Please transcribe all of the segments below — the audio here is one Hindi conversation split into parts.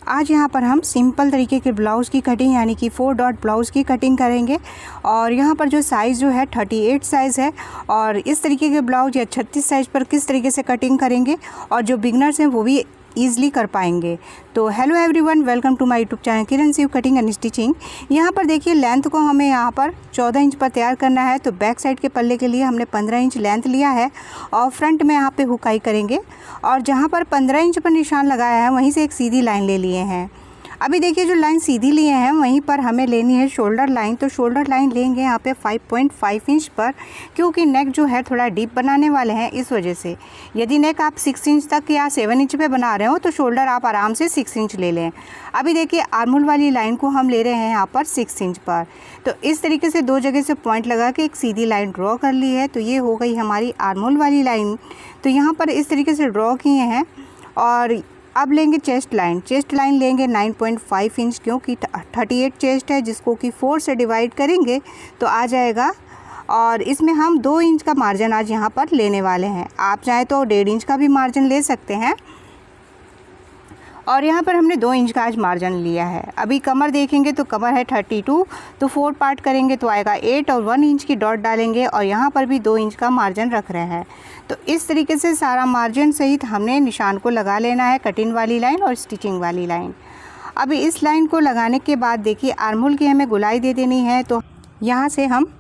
आज यहाँ पर हम सिंपल तरीके के ब्लाउज़ की कटिंग यानी कि 4 डॉट ब्लाउज़ की कटिंग करेंगे। और यहाँ पर जो साइज़ जो है 38 साइज़ है। और इस तरीके के ब्लाउज़ या 36 साइज़ पर किस तरीके से कटिंग करेंगे और जो बिगनर्स हैं वो भी ईज़िली कर पाएंगे। तो hello everyone, welcome to my YouTube channel Kiran Shiv cutting and stitching. यहाँ पर देखिए लेंथ को हमें यहाँ पर 14 इंच पर तैयार करना है। तो बैक साइड के पल्ले के लिए हमने 15 इंच लेंथ लिया है और फ्रंट में यहाँ पे हुकाई करेंगे। और जहाँ पर 15 इंच पर निशान लगाया है वहीं से एक सीधी लाइन ले लिए हैं। अभी देखिए जो लाइन सीधी लिए हैं वहीं पर हमें लेनी है शोल्डर लाइन। तो शोल्डर लाइन लेंगे यहाँ पे 5.5 इंच पर, क्योंकि नेक जो है थोड़ा डीप बनाने वाले हैं इस वजह से। यदि नेक आप 6 इंच तक या 7 इंच पे बना रहे हो तो शोल्डर आप आराम से 6 इंच ले लें। अभी देखिए आर्महोल वाली लाइन को हम ले रहे हैं यहाँ पर 6 इंच पर। तो इस तरीके से दो जगह से पॉइंट लगा के एक सीधी लाइन ड्रॉ कर ली है। तो ये हो गई हमारी आर्महोल वाली लाइन। तो यहाँ पर इस तरीके से ड्रॉ किए हैं। और अब लेंगे चेस्ट लाइन। चेस्ट लाइन लेंगे 9.5 इंच, क्योंकि 38 चेस्ट है जिसको कि 4 से डिवाइड करेंगे तो आ जाएगा। और इसमें हम 2 इंच का मार्जिन आज यहाँ पर लेने वाले हैं। आप चाहे तो 1.5 इंच का भी मार्जिन ले सकते हैं। और यहाँ पर हमने 2 इंच का आज मार्जिन लिया है। अभी कमर देखेंगे तो कमर है 32, तो 4 पार्ट करेंगे तो आएगा 8 और 1 इंच की डॉट डालेंगे और यहाँ पर भी 2 इंच का मार्जिन रख रहे हैं। तो इस तरीके से सारा मार्जिन सहित हमने निशान को लगा लेना है, कटिंग वाली लाइन और स्टिचिंग वाली लाइन। अभी इस लाइन को लगाने के बाद देखिए आर्महोल की हमें गुलाई दे देनी है। तो यहाँ से हम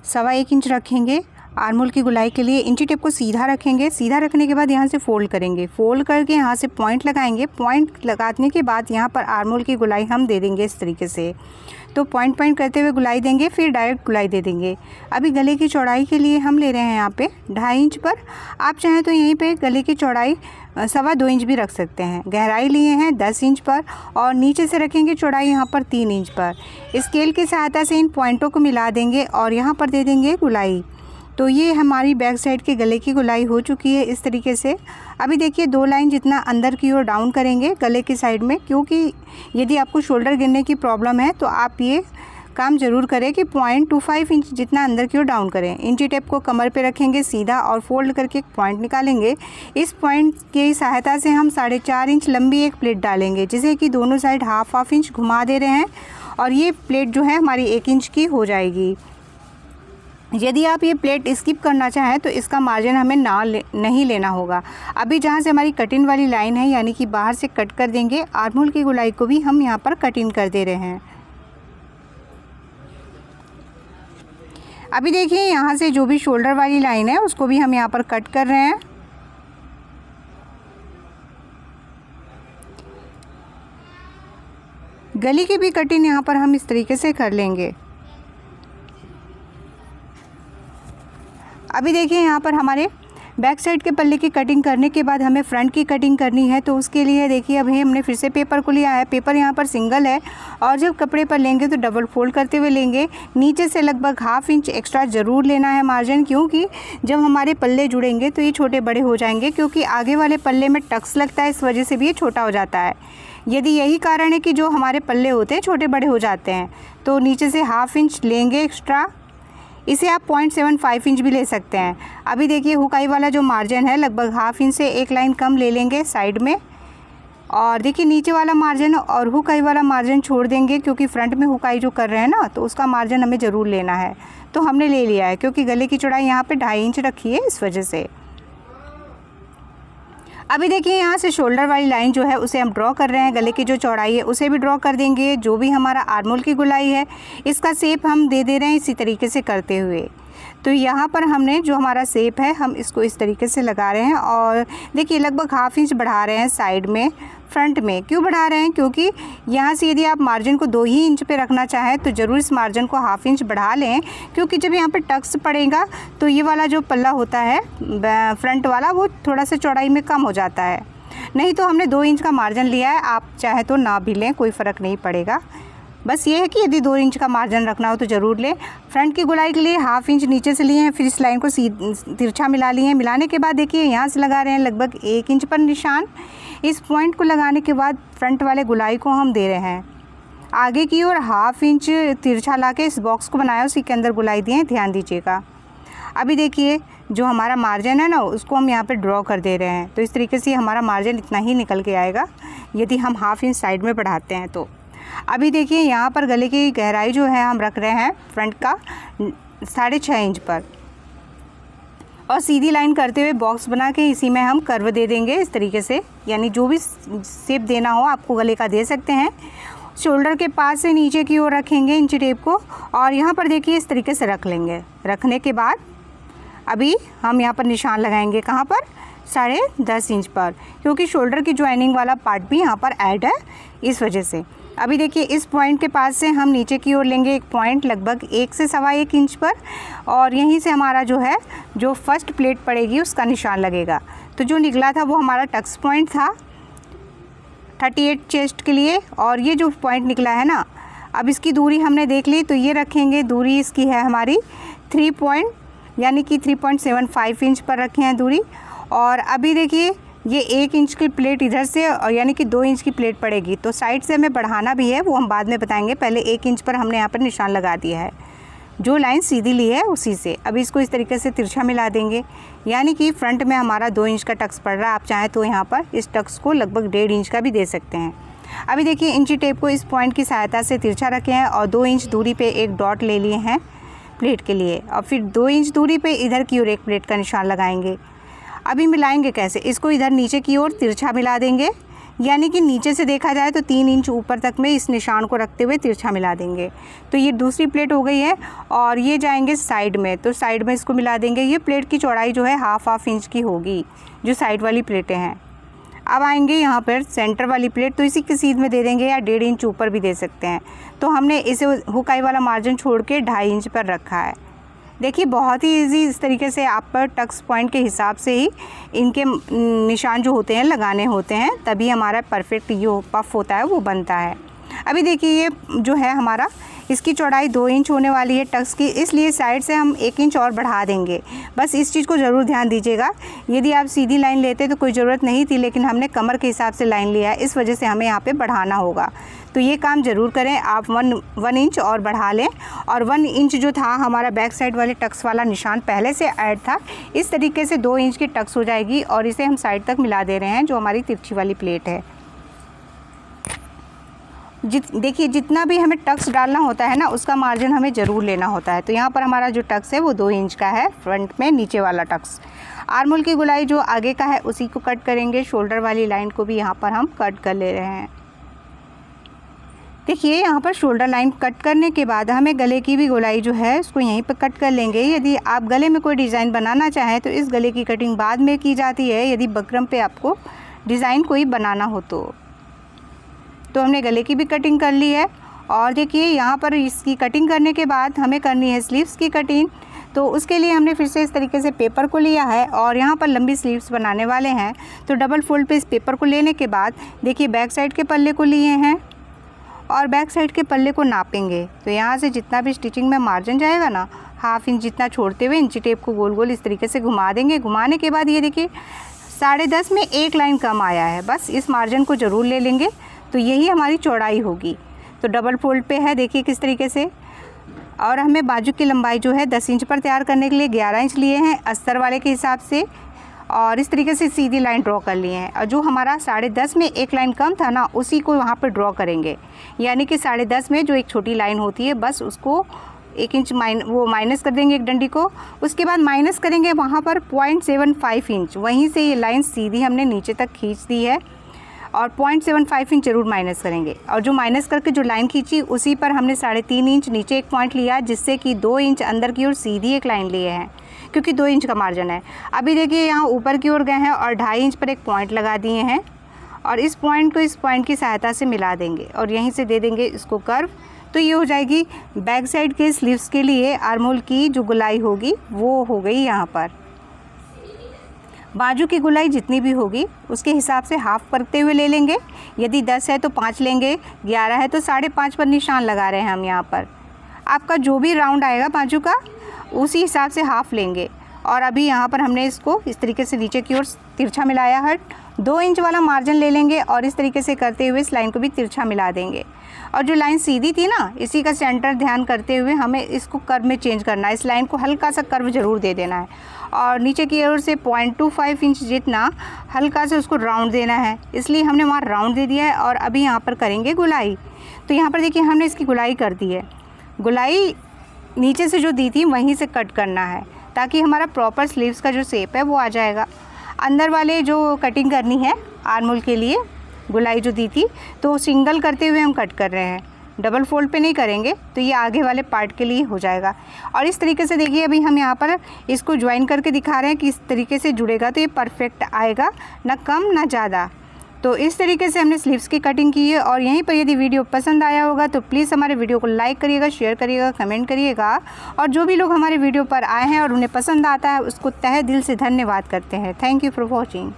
1.25 इंच रखेंगे आर्महोल की गुलाई के लिए। इंची टेप को सीधा रखेंगे। सीधा रखने के बाद यहाँ से फोल्ड करेंगे। फोल्ड करके यहाँ से पॉइंट लगाएंगे। पॉइंट लगाने के बाद यहाँ पर आर्महोल की गुलाई हम दे देंगे इस तरीके से। तो पॉइंट करते हुए गुलाई देंगे, फिर डायरेक्ट गुलाई दे देंगे। अभी गले की चौड़ाई के लिए हम ले रहे हैं यहाँ पे 2.5 इंच पर। आप चाहें तो यहीं पे गले की चौड़ाई 2.25 इंच भी रख सकते हैं। गहराई लिए हैं 10 इंच पर और नीचे से रखेंगे चौड़ाई यहाँ पर 3 इंच पर। स्केल की सहायता से इन पॉइंटों को मिला देंगे और यहाँ पर दे देंगे गुलाई। तो ये हमारी बैक साइड के गले की गुलाई हो चुकी है इस तरीके से। अभी देखिए 2 लाइन जितना अंदर की ओर डाउन करेंगे गले की साइड में, क्योंकि यदि आपको शोल्डर गिरने की प्रॉब्लम है तो आप ये काम ज़रूर करें कि 0.25 इंच जितना अंदर की ओर डाउन करें। इंची टेप को कमर पे रखेंगे सीधा और फोल्ड करके एक पॉइंट निकालेंगे। इस पॉइंट की सहायता से हम 4.5 इंच लंबी एक प्लेट डालेंगे, जिसे कि दोनों साइड हाफ इंच घुमा दे रहे हैं। और ये प्लेट जो है हमारी 1 इंच की हो जाएगी। यदि आप ये प्लेट स्किप करना चाहें तो इसका मार्जिन हमें नहीं लेना होगा। अभी जहाँ से हमारी कटिंग वाली लाइन है यानी कि बाहर से कट कर देंगे। आर्महोल की गुलाई को भी हम यहाँ पर कटिंग कर दे रहे हैं। अभी देखिए यहाँ से जो भी शोल्डर वाली लाइन है उसको भी हम यहाँ पर कट कर रहे हैं। गले की भी कटिंग यहाँ पर हम इस तरीके से कर लेंगे। अभी देखिए यहाँ पर हमारे बैक साइड के पल्ले की कटिंग करने के बाद हमें फ्रंट की कटिंग करनी है। तो उसके लिए देखिए अभी हमने फिर से पेपर को लिया है। पेपर यहाँ पर सिंगल है और जब कपड़े पर लेंगे तो डबल फोल्ड करते हुए लेंगे। नीचे से लगभग 1/2 इंच एक्स्ट्रा ज़रूर लेना है मार्जिन, क्योंकि जब हमारे पल्ले जुड़ेंगे तो ये छोटे बड़े हो जाएंगे, क्योंकि आगे वाले पल्ले में टक्स लगता है, इस वजह से भी ये छोटा हो जाता है। यदि यही कारण है कि जो हमारे पल्ले होते हैं छोटे बड़े हो जाते हैं, तो नीचे से 1/2 इंच लेंगे एक्स्ट्रा। इसे आप 0.75 इंच भी ले सकते हैं। अभी देखिए हुकाई वाला जो मार्जिन है लगभग 1/2 इंच से 1 लाइन कम ले लेंगे साइड में। और देखिए नीचे वाला मार्जिन और हुकाई वाला मार्जिन छोड़ देंगे, क्योंकि फ्रंट में हुकाई जो कर रहे हैं ना, तो उसका मार्जिन हमें ज़रूर लेना है। तो हमने ले लिया है, क्योंकि गले की चौड़ाई यहाँ पे 2.5 इंच रखी है इस वजह से। अभी देखिए यहाँ से शोल्डर वाली लाइन जो है उसे हम ड्रॉ कर रहे हैं। गले की जो चौड़ाई है उसे भी ड्रॉ कर देंगे। जो भी हमारा आर्महोल की गुलाई है इसका शेप हम दे रहे हैं इसी तरीके से करते हुए। तो यहाँ पर हमने जो हमारा शेप है हम इसको इस तरीके से लगा रहे हैं। और देखिए लगभग 1/2 इंच बढ़ा रहे हैं साइड में। फ्रंट में क्यों बढ़ा रहे हैं, क्योंकि यहाँ से यदि आप मार्जिन को 2 ही इंच पे रखना चाहें तो ज़रूर इस मार्जिन को 1/2 इंच बढ़ा लें, क्योंकि जब यहाँ पे टक्स पड़ेगा तो ये वाला जो पल्ला होता है फ्रंट वाला वो थोड़ा सा चौड़ाई में कम हो जाता है। नहीं तो हमने 2 इंच का मार्जिन लिया है, आप चाहे तो ना भी लें, कोई फ़र्क नहीं पड़ेगा। बस ये है कि यदि 2 इंच का मार्जिन रखना हो तो ज़रूर लें। फ्रंट की गुलाई के लिए 1/2 इंच नीचे से लिए हैं, फिर इस लाइन को तिरछा मिला लिए हैं। मिलाने के बाद देखिए यहाँ से लगा रहे हैं लगभग 1 इंच पर निशान। इस पॉइंट को लगाने के बाद फ्रंट वाले गुलाई को हम दे रहे हैं आगे की ओर 1/2 इंच तिरछा ला के इस बॉक्स को बनाया, उसी के अंदर गुलाई दिए हैं, ध्यान दीजिएगा। अभी देखिए जो हमारा मार्जिन है ना उसको हम यहाँ पे ड्रॉ कर दे रहे हैं। तो इस तरीके से हमारा मार्जिन इतना ही निकल के आएगा, यदि हम हाफ इंच साइड में बढ़ाते हैं तो। अभी देखिए यहाँ पर गले की गहराई जो है हम रख रहे हैं फ्रंट का 6.5 इंच पर, और सीधी लाइन करते हुए बॉक्स बना के इसी में हम कर्व दे देंगे इस तरीके से, यानी जो भी शेप देना हो आपको गले का दे सकते हैं। शोल्डर के पास से नीचे की ओर रखेंगे इंची टेप को, और यहाँ पर देखिए इस तरीके से रख लेंगे। रखने के बाद अभी हम यहाँ पर निशान लगाएंगे, कहाँ पर, 10.5 इंच पर, क्योंकि शोल्डर की ज्वाइनिंग वाला पार्ट भी यहाँ पर ऐड है, इस वजह से। अभी देखिए इस पॉइंट के पास से हम नीचे की ओर लेंगे एक पॉइंट लगभग 1 से 1.25 इंच पर, और यहीं से हमारा जो है जो फर्स्ट प्लेट पड़ेगी उसका निशान लगेगा। तो जो निकला था वो हमारा टक्स पॉइंट था 38 चेस्ट के लिए, और ये जो पॉइंट निकला है ना, अब इसकी दूरी हमने देख ली, तो ये रखेंगे, दूरी इसकी है हमारी 3.75 इंच पर रखे हैं दूरी। और अभी देखिए ये 1 इंच की प्लेट इधर से, और यानी कि 2 इंच की प्लेट पड़ेगी, तो साइड से हमें बढ़ाना भी है, वो हम बाद में बताएंगे। पहले 1 इंच पर हमने यहाँ पर निशान लगा दिया है, जो लाइन सीधी ली है उसी से। अभी इसको इस तरीके से तिरछा मिला देंगे, यानी कि फ्रंट में हमारा 2 इंच का टक्स पड़ रहा है। आप चाहें तो यहाँ पर इस टक्स को लगभग 1.5 इंच का भी दे सकते हैं। अभी देखिए इंची टेप को इस पॉइंट की सहायता से तिरछा रखे हैं, और 2 इंच दूरी पे एक डॉट ले लिए हैं प्लेट के लिए, और फिर 2 इंच दूरी पे इधर की ओर एक प्लेट का निशान लगाएंगे। अभी मिलाएंगे कैसे, इसको इधर नीचे की ओर तिरछा मिला देंगे, यानी कि नीचे से देखा जाए तो 3 इंच ऊपर तक में इस निशान को रखते हुए तिरछा मिला देंगे। तो ये दूसरी प्लेट हो गई है, और ये जाएंगे साइड में, तो साइड में इसको मिला देंगे। ये प्लेट की चौड़ाई जो है हाफ इंच की होगी, जो साइड वाली प्लेटें हैं। अब आएंगे यहाँ पर सेंटर वाली प्लेट, तो इसी की सीध में दे देंगे, या 1.5 इंच ऊपर भी दे सकते हैं। तो हमने इसे हुकाई वाला मार्जिन छोड़ के 2.5 इंच पर रखा है। देखिए बहुत ही इजी, इस तरीके से आप पर टक्स पॉइंट के हिसाब से ही इनके निशान जो होते हैं लगाने होते हैं, तभी हमारा परफेक्ट जो पफ होता है वो बनता है। अभी देखिए ये जो है हमारा, इसकी चौड़ाई 2 इंच होने वाली है टक्स की, इसलिए साइड से हम 1 इंच और बढ़ा देंगे। बस इस चीज़ को ज़रूर ध्यान दीजिएगा। यदि आप सीधी लाइन लेते तो कोई ज़रूरत नहीं थी, लेकिन हमने कमर के हिसाब से लाइन लिया है, इस वजह से हमें यहाँ पे बढ़ाना होगा। तो ये काम ज़रूर करें आप, 1 इंच और बढ़ा लें। और 1 इंच जो था हमारा बैक साइड वाले टक्स वाला निशान पहले से ऐड था, इस तरीके से 2 इंच की टक्स हो जाएगी, और इसे हम साइड तक मिला दे रहे हैं, जो हमारी तिरछी वाली प्लेट है। देखिए जितना भी हमें टक्स डालना होता है ना, उसका मार्जिन हमें ज़रूर लेना होता है। तो यहाँ पर हमारा जो टक्स है वो 2 इंच का है, फ्रंट में नीचे वाला टक्स। आर्म होल की गोलाई जो आगे का है उसी को कट करेंगे। शोल्डर वाली लाइन को भी यहाँ पर हम कट कर ले रहे हैं। देखिए यहाँ पर शोल्डर लाइन कट करने के बाद हमें गले की भी गोलाई जो है उसको यहीं पर कट कर लेंगे। यदि आप गले में कोई डिज़ाइन बनाना चाहें तो इस गले की कटिंग बाद में की जाती है, यदि बकरम पे आपको डिज़ाइन कोई बनाना हो तो हमने गले की भी कटिंग कर ली है। और देखिए यहाँ पर इसकी कटिंग करने के बाद हमें करनी है स्लीव्स की कटिंग। तो उसके लिए हमने फिर से इस तरीके से पेपर को लिया है, और यहाँ पर लंबी स्लीव्स बनाने वाले हैं। तो डबल फोल्ड पे इस पेपर को लेने के बाद देखिए बैक साइड के पल्ले को लिए हैं, और बैक साइड के पल्ले को नापेंगे। तो यहाँ से जितना भी स्टिचिंग में मार्जिन जाएगा ना, हाफ इंच जितना छोड़ते हुए इंची टेप को गोल गोल इस तरीके से घुमा देंगे। घुमाने के बाद ये देखिए 10.5 में 1 लाइन कम आया है, बस इस मार्जिन को ज़रूर ले लेंगे। तो यही हमारी चौड़ाई होगी। तो डबल फोल्ड पे है, देखिए किस तरीके से। और हमें बाजू की लंबाई जो है 10 इंच पर तैयार करने के लिए 11 इंच लिए हैं अस्तर वाले के हिसाब से, और इस तरीके से सीधी लाइन ड्रॉ कर लिए हैं। और जो हमारा 10.5 में 1 लाइन कम था ना, उसी को वहाँ पर ड्रॉ करेंगे। यानी कि 10.5 में जो एक छोटी लाइन होती है, बस उसको 1 इंच माइनस कर देंगे एक डंडी को। उसके बाद माइनस करेंगे वहाँ पर 0.75 इंच, वहीं से ये लाइन सीधी हमने नीचे तक खींच दी है, और 0.75 इंच ज़रूर माइनस करेंगे। और जो माइनस करके जो लाइन खींची उसी पर हमने 3.5 इंच नीचे एक पॉइंट लिया, जिससे कि 2 इंच अंदर की ओर सीधी एक लाइन लिए हैं, क्योंकि 2 इंच का मार्जिन है। अभी देखिए यहाँ ऊपर की ओर गए हैं और 2.5 इंच पर एक पॉइंट लगा दिए हैं, और इस पॉइंट को इस पॉइंट की सहायता से मिला देंगे, और यहीं से दे देंगे इसको कर्व। तो ये हो जाएगी बैक साइड के स्लीव्स के लिए आर्म होल की जो गोलाई होगी वो हो गई। यहाँ पर बाजू की गोलाई जितनी भी होगी उसके हिसाब से हाफ करते हुए ले लेंगे। यदि 10 है तो 5 लेंगे, 11 है तो 5.5 पर निशान लगा रहे हैं हम यहाँ पर। आपका जो भी राउंड आएगा बाजू का उसी हिसाब से हाफ लेंगे। और अभी यहाँ पर हमने इसको इस तरीके से नीचे की ओर तिरछा मिलाया है, 2 इंच वाला मार्जिन ले लेंगे और इस तरीके से करते हुए इस लाइन को भी तिरछा मिला देंगे। और जो लाइन सीधी थी ना, इसी का सेंटर ध्यान करते हुए हमें इसको कर्व में चेंज करना है। इस लाइन को हल्का सा कर्व ज़रूर दे देना है और नीचे की ओर से 0.25 इंच जितना हल्का से उसको राउंड देना है, इसलिए हमने वहाँ राउंड दे दिया है। और अभी यहाँ पर करेंगे गुलाई। तो यहाँ पर देखिए हमने इसकी गुलाई कर दी है। गुलाई नीचे से जो दी थी वहीं से कट करना है ताकि हमारा प्रॉपर स्लीव्स का जो शेप है वो आ जाएगा। अंदर वाले जो कटिंग करनी है आर्म होल के लिए गुलाई जो दी थी, तो सिंगल करते हुए हम कट कर रहे हैं, डबल फोल्ड पे नहीं करेंगे, तो ये आगे वाले पार्ट के लिए हो जाएगा। और इस तरीके से देखिए अभी हम यहाँ पर इसको ज्वाइन करके दिखा रहे हैं कि इस तरीके से जुड़ेगा तो ये परफेक्ट आएगा, ना कम ना ज़्यादा। तो इस तरीके से हमने स्लीव्स की कटिंग की है। और यहीं पर यदि वीडियो पसंद आया होगा तो प्लीज़ हमारे वीडियो को लाइक करिएगा, शेयर करिएगा, कमेंट करिएगा। और जो भी लोग हमारे वीडियो पर आए हैं और उन्हें पसंद आता है उसको तहे दिल से धन्यवाद करते हैं। Thank you for watching.